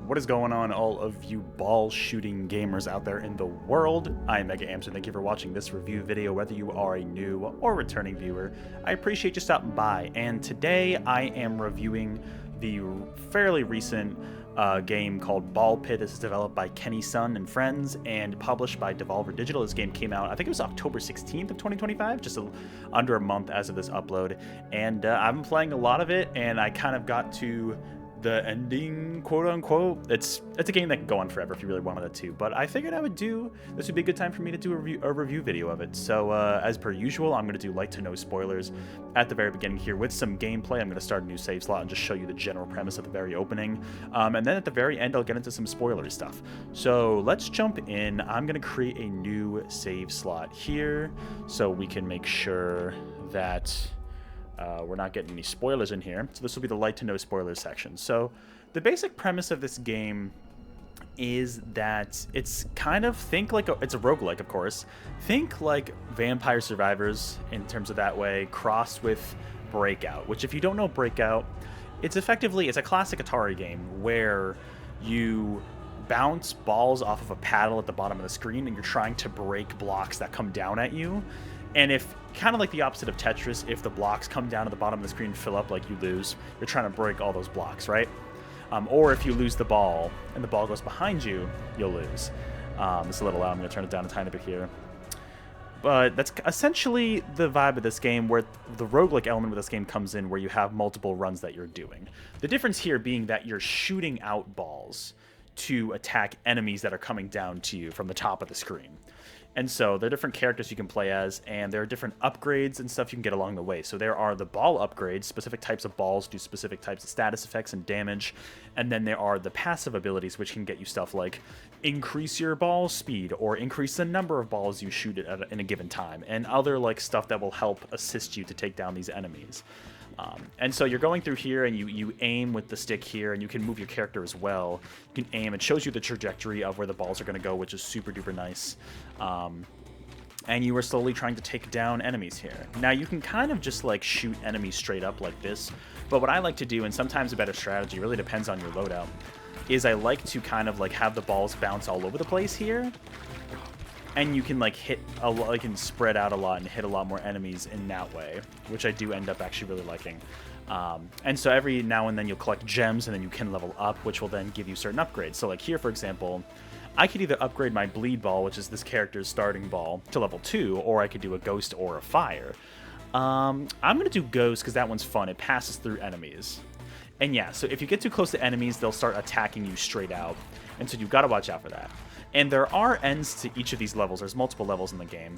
What is going on, all of you ball shooting gamers out there in the world? I'm Mega Amps, and thank you for watching this review video, whether you are a new or returning viewer. I appreciate you stopping by, and today I am reviewing the fairly recent game called Ball Pit. This is developed by Kenny Sun and Friends and published by Devolver Digital. This game came out, I think it was October 16th of 2025, just under a month as of this upload. And I've been playing a lot of it, and I kind of got to the ending, quote unquote. It's a game that can go on forever if you really wanted it to, but I figured this would be a good time for me to do a review video of it. So as per usual, I'm going to do light to no spoilers at the very beginning here with some gameplay. I'm going to start a new save slot and just show you the general premise at the very opening, and then at the very end I'll get into some spoilery stuff. So let's jump in. I'm going to create a new save slot here so we can make sure that we're not getting any spoilers in here. So this will be the light to no spoilers section. So the basic premise of this game is that it's kind of, it's a roguelike, of course. Think like Vampire Survivors in terms of that way, crossed with Breakout, which if you don't know Breakout, it's a classic Atari game where you bounce balls off of a paddle at the bottom of the screen and you're trying to break blocks that come down at you. And if, kind of like the opposite of Tetris, if the blocks come down to the bottom of the screen and fill up, like, you lose. You're trying to break all those blocks, right? Or if you lose the ball and the ball goes behind you, you'll lose. It's a little loud. I'm going to turn it down a tiny bit here. But that's essentially the vibe of this game, where the roguelike element of this game comes in, where you have multiple runs that you're doing. The difference here being that you're shooting out balls to attack enemies that are coming down to you from the top of the screen. And so there are different characters you can play as, and there are different upgrades and stuff you can get along the way. So there are the ball upgrades. Specific types of balls do specific types of status effects and damage. And then there are the passive abilities, which can get you stuff like increase your ball speed or increase the number of balls you shoot in a given time, and other like stuff that will help assist you to take down these enemies. And so you're going through here, and you aim with the stick here, and you can move your character as well. You can aim. It shows you the trajectory of where the balls are going to go, which is super duper nice. And you are slowly trying to take down enemies here. Now you can kind of just like shoot enemies straight up like this, but what I like to do, and sometimes a better strategy, really depends on your loadout, is I like to kind of like have the balls bounce all over the place here. And you can like can spread out a lot and hit a lot more enemies in that way, which I do end up actually really liking. And so every now and then you'll collect gems, and then you can level up, which will then give you certain upgrades. So like here, for example, I could either upgrade my bleed ball, which is this character's starting ball, to level 2, or I could do a ghost or a fire. I'm going to do ghost because that one's fun. It passes through enemies. And yeah, so if you get too close to enemies, they'll start attacking you straight out. And so you've got to watch out for that. And there are ends to each of these levels. There's multiple levels in the game.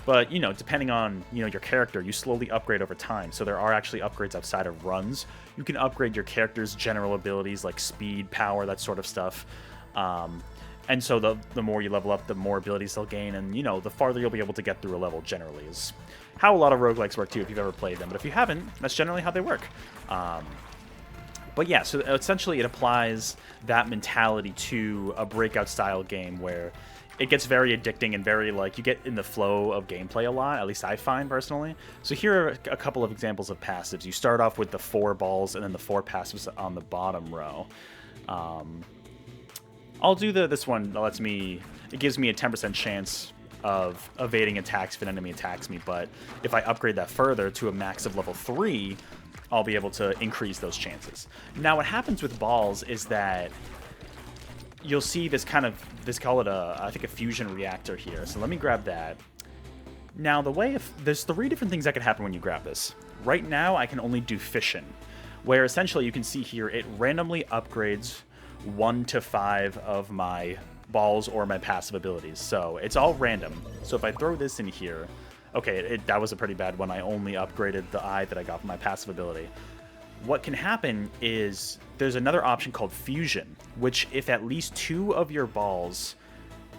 But, you know, depending on, your character, you slowly upgrade over time. So there are actually upgrades outside of runs. You can upgrade your character's general abilities like speed, power, that sort of stuff. And so the more you level up, the more abilities they'll gain. And, the farther you'll be able to get through a level generally is how a lot of roguelikes work too, if you've ever played them. But if you haven't, that's generally how they work. But yeah, so essentially it applies that mentality to a Breakout style game where it gets very addicting and very, like, you get in the flow of gameplay a lot, at least I find personally. So here are a couple of examples of passives. You start off with the 4 balls and then the 4 passives on the bottom row. I'll do this one that it gives me a 10% chance of evading attacks if an enemy attacks me, but if I upgrade that further to a max of level 3, I'll be able to increase those chances. Now, what happens with balls is that you'll see call it I think a fusion reactor here. So let me grab that. Now, there's 3 different things that can happen when you grab this. Right now, I can only do fission, where essentially you can see here, it randomly upgrades 1 to 5 of my balls or my passive abilities. So it's all random. So if I throw this in here, okay, that was a pretty bad one. I only upgraded the eye that I got from my passive ability. What can happen is there's another option called fusion, which if at least 2 of your balls,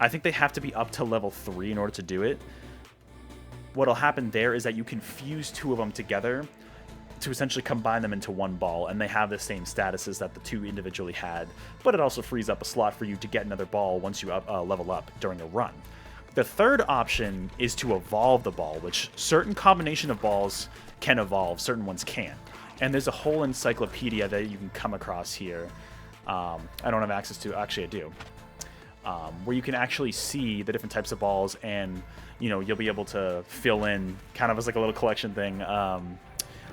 I think they have to be up to level 3 in order to do it. What'll happen there is that you can fuse 2 of them together to essentially combine them into 1 ball, and they have the same statuses that the 2 individually had, but it also frees up a slot for you to get another ball once you level up during a run. The third option is to evolve the ball, which certain combination of balls can evolve, certain ones can't. And there's a whole encyclopedia that you can come across here I don't have access to. Actually, I do. Where you can actually see the different types of balls, and you'll be able to fill in kind of as like a little collection thing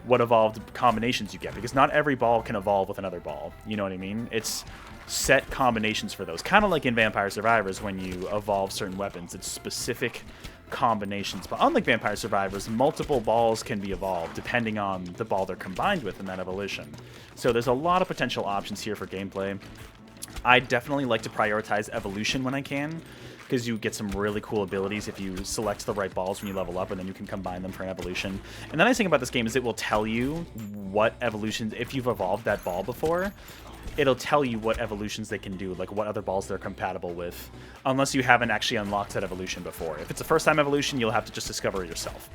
what evolved combinations you get, because not every ball can evolve with another ball. You know what I mean? It's set combinations for those, kind of like in Vampire Survivors when you evolve certain weapons. It's specific combinations, but unlike Vampire Survivors, multiple balls can be evolved depending on the ball they're combined with in that evolution. So there's a lot of potential options here for gameplay. I definitely like to prioritize evolution when I can, because you get some really cool abilities if you select the right balls when you level up, and then you can combine them for an evolution. And the nice thing about this game is it will tell you what evolutions, if you've evolved that ball before, it'll tell you what evolutions they can do, like what other balls they're compatible with, unless you haven't actually unlocked that evolution before. If it's a first-time evolution, you'll have to just discover it yourself.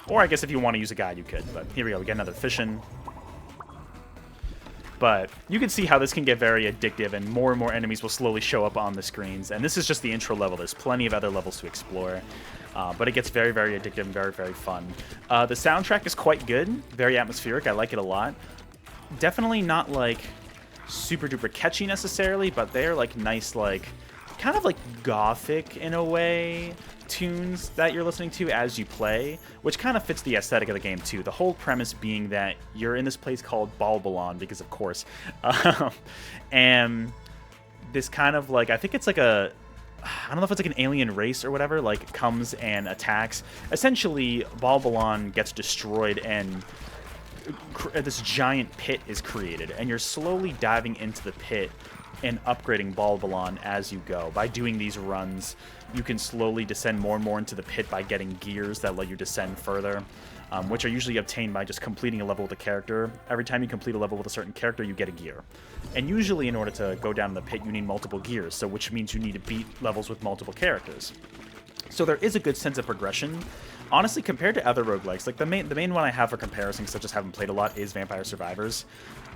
Or I guess if you want to use a guide, you could. But here we go, we get another fission. But you can see how this can get very addictive, and more enemies will slowly show up on the screens. And this is just the intro level. There's plenty of other levels to explore. But it gets very addictive and very fun. The soundtrack is quite good, very atmospheric. I like it a lot. Definitely not like super duper catchy necessarily, but they're like nice, like kind of like gothic in a way tunes that you're listening to as you play, which kind of fits the aesthetic of the game too. The whole premise being that you're in this place called Balbalon, because of course, and this kind of like, I think it's like a, I don't know if it's like an alien race or whatever, like comes and attacks. Essentially, Balbalon gets destroyed and this giant pit is created, and you're slowly diving into the pit and upgrading Balbalon as you go. By doing these runs, you can slowly descend more and more into the pit by getting gears that let you descend further, which are usually obtained by just completing a level with a character. Every time you complete a level with a certain character, you get a gear. And usually in order to go down the pit, you need multiple gears, so which means you need to beat levels with multiple characters. So there is a good sense of progression. Honestly, compared to other roguelikes, like the main one I have for comparison, because I just haven't played a lot, is Vampire Survivors.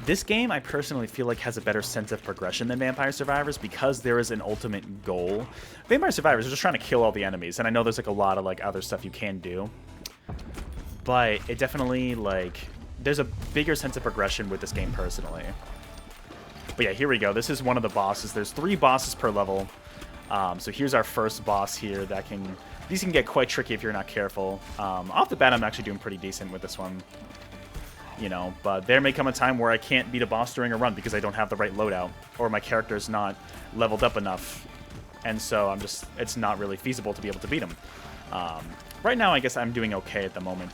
This game, I personally feel like, has a better sense of progression than Vampire Survivors, because there is an ultimate goal. Vampire Survivors are just trying to kill all the enemies, and I know there's like a lot of like other stuff you can do, but it definitely, like, there's a bigger sense of progression with this game personally. But yeah, here we go. This is one of the bosses. There's 3 bosses per level. So here's our first boss here. These can get quite tricky if you're not careful. Off the bat, I'm actually doing pretty decent with this one. But there may come a time where I can't beat a boss during a run because I don't have the right loadout, or my character's not leveled up enough, and so it's not really feasible to be able to beat him. Right now, I guess I'm doing okay at the moment.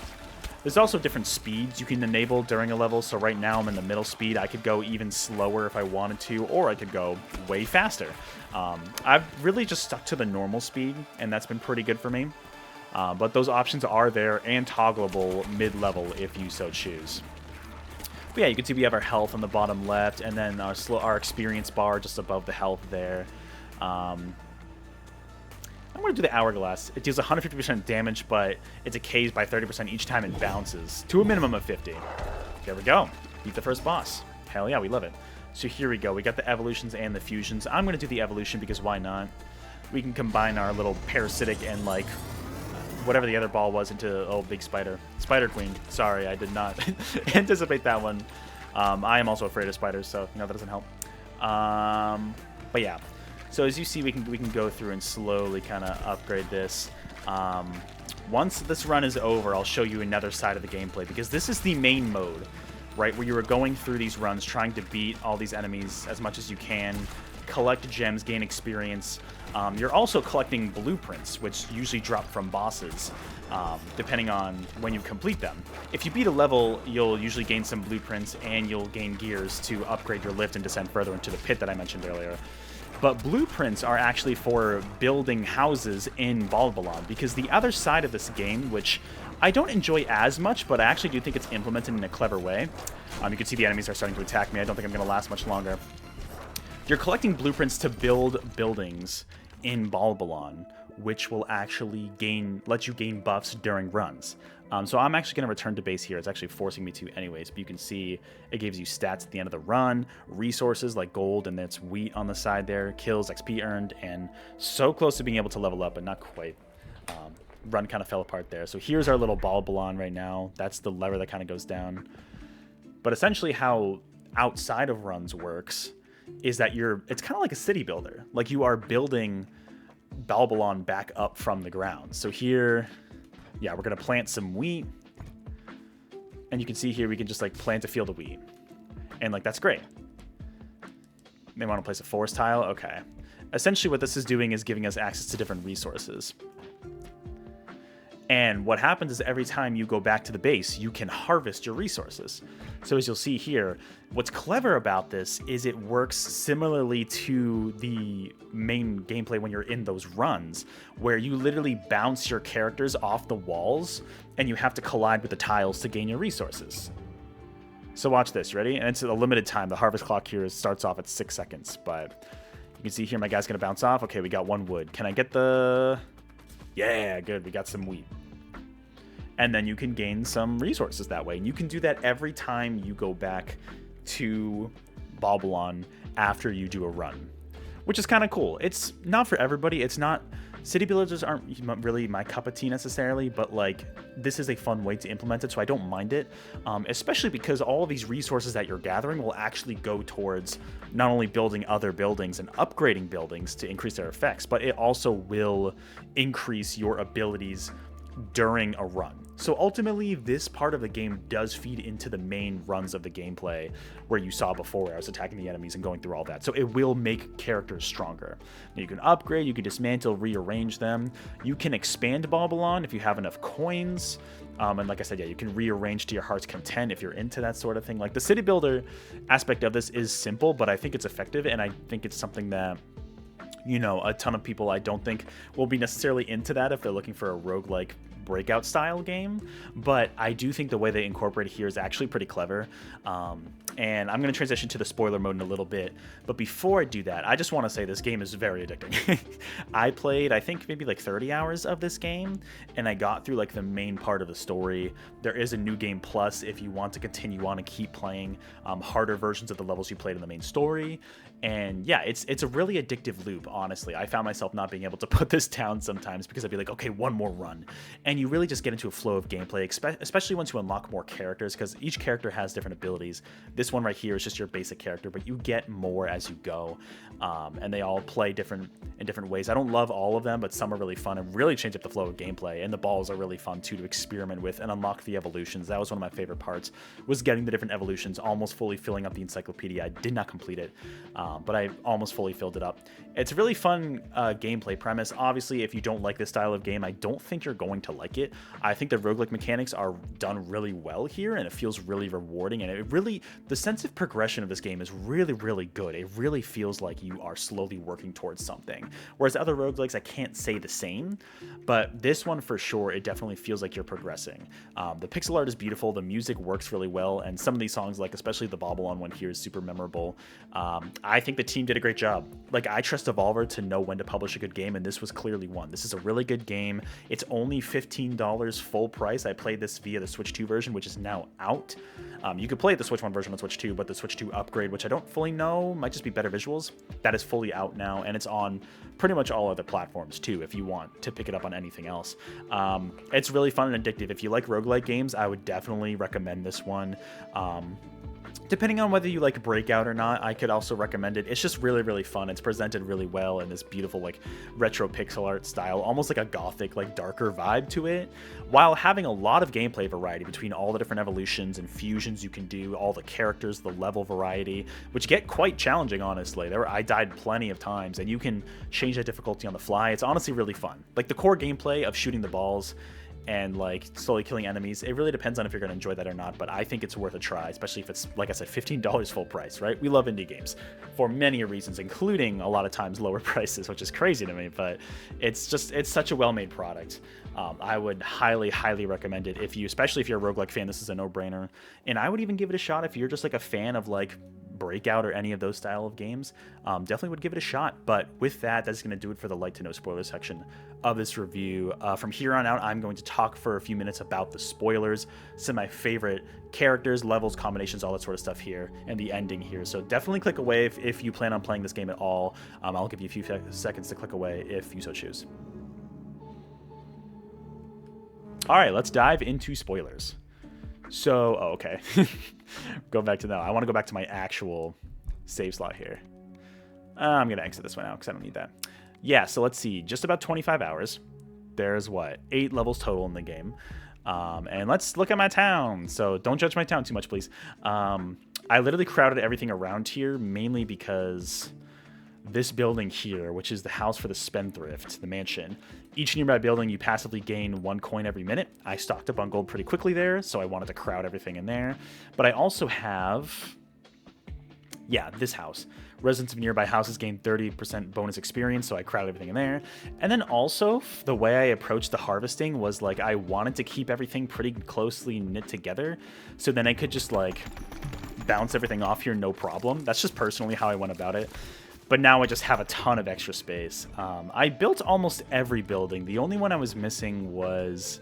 There's also different speeds you can enable during a level, so right now I'm in the middle speed. I could go even slower if I wanted to, or I could go way faster. I've really just stuck to the normal speed, and that's been pretty good for me. But those options are there and toggleable mid-level if you so choose. But yeah, you can see we have our health on the bottom left, and then our experience bar just above the health there. I'm going to do the Hourglass. It deals 150% damage, but it decays by 30% each time it bounces, to a minimum of 50. There we go. Beat the first boss. Hell yeah, we love it. So here we go. We got the evolutions and the fusions. I'm going to do the evolution because why not? We can combine our little parasitic and, like, whatever the other ball was into, oh, big spider. Spider Queen. Sorry, I did not anticipate that one. I am also afraid of spiders, so, that doesn't help. But yeah. So as you see, we can go through and slowly kind of upgrade this. Once this run is over, I'll show you another side of the gameplay, because this is the main mode, right, where you are going through these runs, trying to beat all these enemies as much as you can, collect gems, gain experience. You're also collecting blueprints, which usually drop from bosses, depending on when you complete them. If you beat a level, you'll usually gain some blueprints, and you'll gain gears to upgrade your lift and descend further into the pit that I mentioned earlier. But blueprints are actually for building houses in Balbalon, because the other side of this game, which I don't enjoy as much, but I actually do think it's implemented in a clever way. You can see the enemies are starting to attack me. I don't think I'm going to last much longer. You're collecting blueprints to build buildings in Balbalon, which will actually let you gain buffs during runs. So I'm actually going to return to base here. It's actually forcing me to anyways, but you can see it gives you stats at the end of the run, resources like gold, and that's wheat on the side there, kills, XP earned, and so close to being able to level up, but not quite. Run kind of fell apart there. So here's our little Balbalon right now. That's the lever that kind of goes down. But essentially how outside of runs works is that it's kind of like a city builder. Like you are building Balbalon back up from the ground. So here, yeah, we're going to plant some wheat. And you can see here, we can just like plant a field of wheat. And like, that's great. They want to place a forest tile. Okay. Essentially what this is doing is giving us access to different resources. And what happens is every time you go back to the base, you can harvest your resources. So as you'll see here, what's clever about this is it works similarly to the main gameplay when you're in those runs, where you literally bounce your characters off the walls and you have to collide with the tiles to gain your resources. So watch this, ready? And it's a limited time. The harvest clock here starts off at 6 seconds, but you can see here my guy's gonna bounce off. Okay, we got 1 wood. Can I get the... Yeah, good, we got some wheat. And then you can gain some resources that way. And you can do that every time you go back to Balbalon after you do a run, which is kind of cool. It's not for everybody. It's not... City builders aren't really my cup of tea necessarily, but like this is a fun way to implement it, so I don't mind it, especially because all of these resources that you're gathering will actually go towards not only building other buildings and upgrading buildings to increase their effects, but it also will increase your abilities during a run. So ultimately, this part of the game does feed into the main runs of the gameplay where you saw before where I was attacking the enemies and going through all that. So it will make characters stronger. Now you can upgrade, you can dismantle, rearrange them. You can expand Balbalon if you have enough coins. And like I said, yeah, you can rearrange to your heart's content if you're into that sort of thing. Like the city builder aspect of this is simple, but I think it's effective, and I think it's something that, you know, a ton of people I don't think will be necessarily into that if they're looking for a roguelike Breakout style game, but I do think the way they incorporate it here is actually pretty clever. And I'm going to transition to the spoiler mode in a little bit, but before I do that, I just want to say this game is very addicting. I played, I think, maybe like 30 hours of this game, and I got through like the main part of the story. There is a new game plus if you want to continue on and keep playing harder versions of the levels you played in the main story. And yeah, it's a really addictive loop, honestly. I found myself not being able to put this down sometimes because I'd be like, okay, one more run. And you really just get into a flow of gameplay, especially once you unlock more characters, because each character has different abilities. This one right here is just your basic character, but you get more as you go. And they all play in different ways. I don't love all of them, but some are really fun and really change up the flow of gameplay. And the balls are really fun too to experiment with and unlock the evolutions. That was one of my favorite parts, was getting the different evolutions, almost fully filling up the encyclopedia. I did not complete it, but I almost fully filled it up. It's a really fun gameplay premise. Obviously, if you don't like this style of game, I don't think you're going to like it. I think the roguelike mechanics are done really well here, and it feels really rewarding, and the sense of progression of this game is really, really good. It really feels like you are slowly working towards something. Whereas other roguelikes, I can't say the same, but this one for sure, it definitely feels like you're progressing. The pixel art is beautiful, the music works really well, and some of these songs, like especially the Balbalon one here, is super memorable. I think the team did a great job. Like, I trust Devolver to know when to publish a good game, and this was clearly one. This is a really good game. It's only $15 full price. I played this via the Switch 2 version, which is now out. You could play the Switch 1 version on Switch 2, but the Switch 2 upgrade, which I don't fully know, might just be better visuals, that is fully out now, and it's on pretty much all other platforms too, if you want to pick it up on anything else. It's really fun and addictive. If you like roguelike games, I would definitely recommend this one. Depending on whether you like Breakout or not, I could also recommend it. It's just really, really fun. It's presented really well in this beautiful, like, retro pixel art style, almost like a gothic, like, darker vibe to it, while having a lot of gameplay variety between all the different evolutions and fusions you can do, all the characters, the level variety, which get quite challenging, honestly. I died plenty of times, and you can change that difficulty on the fly. It's honestly really fun. Like, the core gameplay of shooting the balls and like slowly killing enemies, it really depends on if you're going to enjoy that or not, but I think it's worth a try, especially if it's, like I said, $15 full price, right? We love indie games for many reasons, including a lot of times lower prices, which is crazy to me, but it's such a well-made product. I would highly, highly recommend it especially if you're a roguelike fan. This is a no-brainer, and I would even give it a shot if you're just like a fan of like Breakout or any of those style of games. Definitely would give it a shot. But with that's going to do it for the light to no spoiler section of this review. From here on out, I'm going to talk for a few minutes about the spoilers, some of my favorite characters, levels, combinations, all that sort of stuff here, and the ending here. So definitely click away if you plan on playing this game at all. I'll give you a few seconds to click away if you so choose. All right, let's dive into spoilers. So, okay. Go back to that. I want to go back to my actual save slot here. I'm going to exit this one out because I don't need that. Yeah, so let's see. Just about 25 hours. There's what? 8 levels total in the game. And let's look at my town. So don't judge my town too much, please. I literally crowded everything around here, mainly because this building here, which is the house for the spendthrift, the mansion, each nearby building you passively gain 1 coin every minute. I stocked up on gold pretty quickly there, so I wanted to crowd everything in there. But I also have, yeah, this house. Residents of nearby houses gain 30% bonus experience, so I crowded everything in there. And then also, the way I approached the harvesting was like I wanted to keep everything pretty closely knit together, so then I could just like bounce everything off here no problem. That's just personally how I went about it. But now I just have a ton of extra space. I built almost every building. The only one I was missing was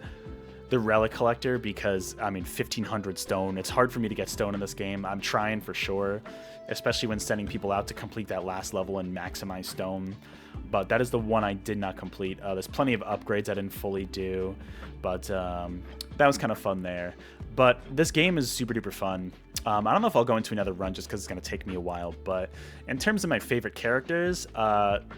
the relic collector because, I mean, 1,500 stone. It's hard for me to get stone in this game. I'm trying for sure, especially when sending people out to complete that last level and maximize stone. But that is the one I did not complete. There's plenty of upgrades I didn't fully do, but that was kind of fun there. But this game is super duper fun. I don't know if I'll go into another run just because it's going to take me a while, but in terms of my favorite characters,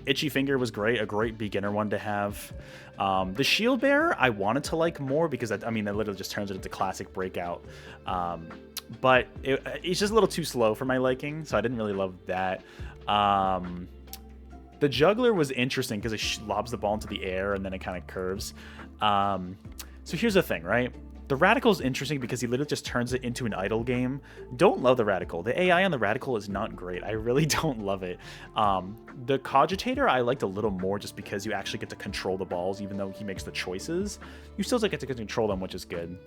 Itchy Finger was great, a great beginner one to have. The Shield Bearer I wanted to like more because, I mean, that literally just turns it into classic Breakout. But it's just a little too slow for my liking, so I didn't really love that. The Juggler was interesting because it lobs the ball into the air and then it kind of curves. So here's the thing, right? The Radical is interesting because he literally just turns it into an idle game. Don't love the Radical. The AI on the Radical is not great. I really don't love it. The Cogitator I liked a little more just because you actually get to control the balls even though he makes the choices. You still get to control them, which is good.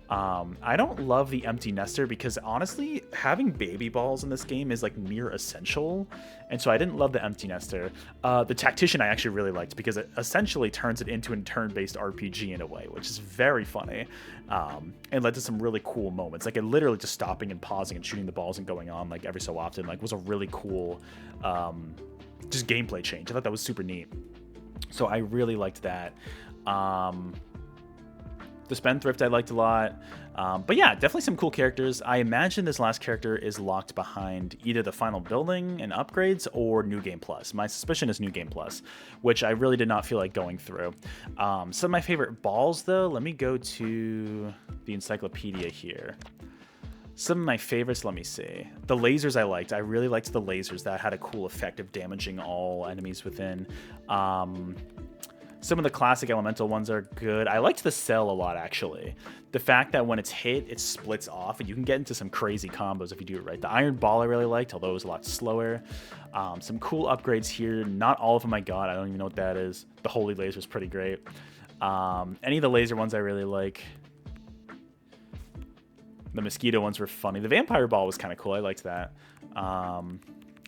I don't love the Empty Nester because honestly, having baby balls in this game is like near essential. And so I didn't love the Empty Nester. The Tactician I actually really liked because it essentially turns it into a turn-based RPG in a way, which is very funny. And led to some really cool moments. Like it literally just stopping and pausing and shooting the balls and going on like every so often like was a really cool just gameplay change. I thought that was super neat. So I really liked that. The Spendthrift I liked a lot. But yeah, definitely some cool characters. I imagine this last character is locked behind either the final building and upgrades or New Game Plus. My suspicion is New Game Plus, which I really did not feel like going through. Some of my favorite balls, though, let me go to the encyclopedia here. Some of my favorites, let me see. The lasers I liked. I really liked the lasers. That had a cool effect of damaging all enemies within. Some of the classic elemental ones are good. I liked the cell a lot, actually. The fact that when it's hit, it splits off, and you can get into some crazy combos if you do it right. The iron ball I really liked, although it was a lot slower. Some cool upgrades here. Not all of them I got. I don't even know what that is. The holy laser is pretty great. Any of the laser ones I really like. The mosquito ones were funny. The vampire ball was kind of cool. I liked that.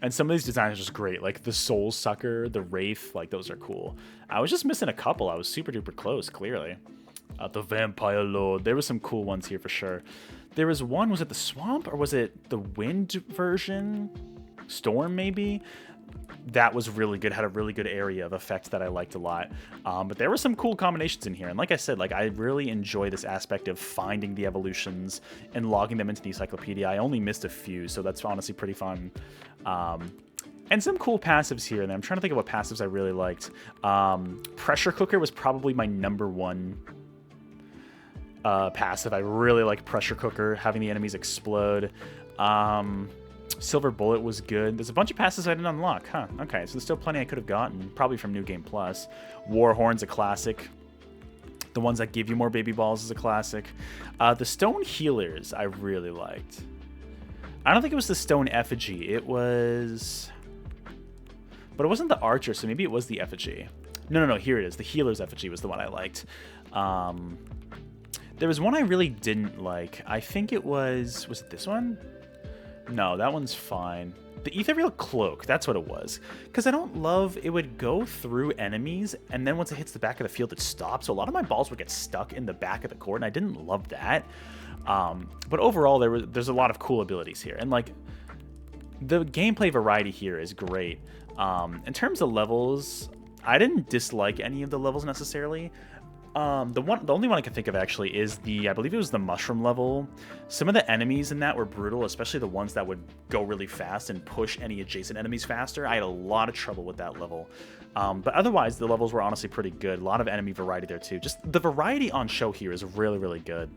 And some of these designs are just great, like the Soul Sucker, the Wraith, like those are cool. I was just missing a couple. I was super duper close, clearly. The Vampire Lord. There were some cool ones here for sure. There was one, was it the Swamp or was it the Wind version? Storm, maybe? That was really good, had a really good area of effect that I liked a lot. But there were some cool combinations in here. And like I said, like I really enjoy this aspect of finding the evolutions and logging them into the encyclopedia. I only missed a few, so that's honestly pretty fun. And some cool passives here. And I'm trying to think of what passives I really liked. Pressure Cooker was probably my #1 passive. I really like Pressure Cooker, having the enemies explode. Silver Bullet was good. There's a bunch of passes I didn't unlock, huh? Okay, so there's still plenty I could have gotten, probably from New Game Plus. Warhorn's a classic. The ones that give you more baby balls is a classic. The Stone Healers I really liked. I don't think it was the Stone Effigy. It was... But it wasn't the Archer, so maybe it was the Effigy. No, here it is. The Healer's Effigy was the one I liked. There was one I really didn't like. I think it was... Was it this one? No, that one's fine. The Ethereal Cloak, that's what it was. Because I don't love, it would go through enemies, and then once it hits the back of the field, it stops. So a lot of my balls would get stuck in the back of the court, and I didn't love that. But overall, there's a lot of cool abilities here. And, like, the gameplay variety here is great. In terms of levels, I didn't dislike any of the levels necessarily. The only one I can think of actually is I believe it was the mushroom level. Some of the enemies in that were brutal, especially the ones that would go really fast and push any adjacent enemies faster. I had a lot of trouble with that level. But otherwise, the levels were honestly pretty good. A lot of enemy variety there too. Just the variety on show here is really, really good.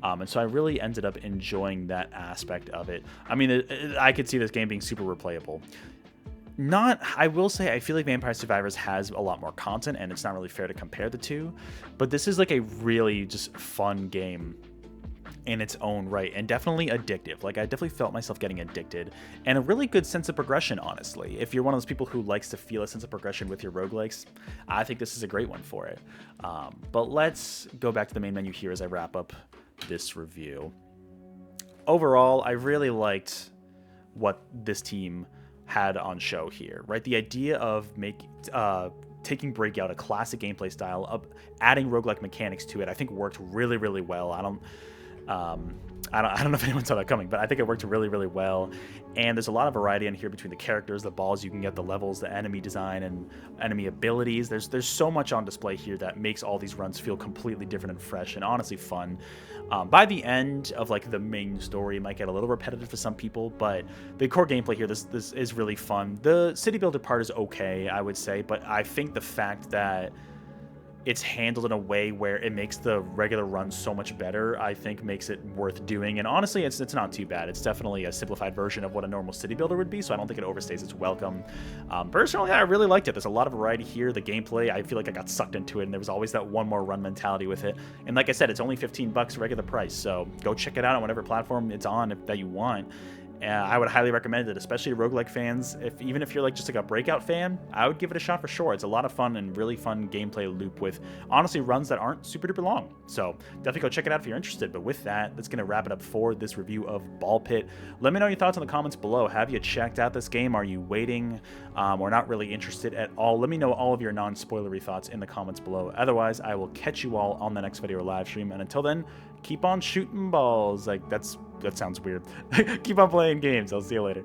And so I really ended up enjoying that aspect of it. I mean, I could see this game being super replayable. I will say, I feel like Vampire Survivors has a lot more content, and it's not really fair to compare the two, but this is like a really just fun game in its own right, and definitely addictive. Like, I definitely felt myself getting addicted, and a really good sense of progression, honestly. If you're one of those people who likes to feel a sense of progression with your roguelikes, I think this is a great one for it. But let's go back to the main menu here as I wrap up this review. Overall, I really liked what this team had on show here, right? The idea of taking Breakout, a classic gameplay style, of adding roguelike mechanics to it, I think worked really, really well. I don't know if anyone saw that coming, but I think it worked really, really well. And there's a lot of variety in here between the characters, the balls you can get, the levels, the enemy design, and enemy abilities. There's so much on display here that makes all these runs feel completely different and fresh and honestly fun. By the end of like the main story, it might get a little repetitive for some people, but the core gameplay here, this is really fun. The city builder part is okay, I would say, but I think the fact that it's handled in a way where it makes the regular run so much better, I think makes it worth doing. And honestly, it's not too bad. It's definitely a simplified version of what a normal city builder would be, so I don't think it overstays its welcome. Personally, I really liked it. There's a lot of variety here. The gameplay, I feel like I got sucked into it, and there was always that one more run mentality with it. And like I said, it's only $15 regular price, so go check it out on whatever platform it's on that you want. I would highly recommend it, especially to roguelike fans. Even if you're like just like a Breakout fan, I would give it a shot for sure. It's a lot of fun and really fun gameplay loop with honestly runs that aren't super duper long. So definitely go check it out if you're interested. But with that, that's going to wrap it up for this review of Ball Pit. Let me know your thoughts in the comments below. Have you checked out this game? Are you waiting or not really interested at all? Let me know all of your non-spoilery thoughts in the comments below. Otherwise, I will catch you all on the next video or live stream. And until then, keep on shooting balls. Like that sounds weird. Keep on playing games. I'll see you later.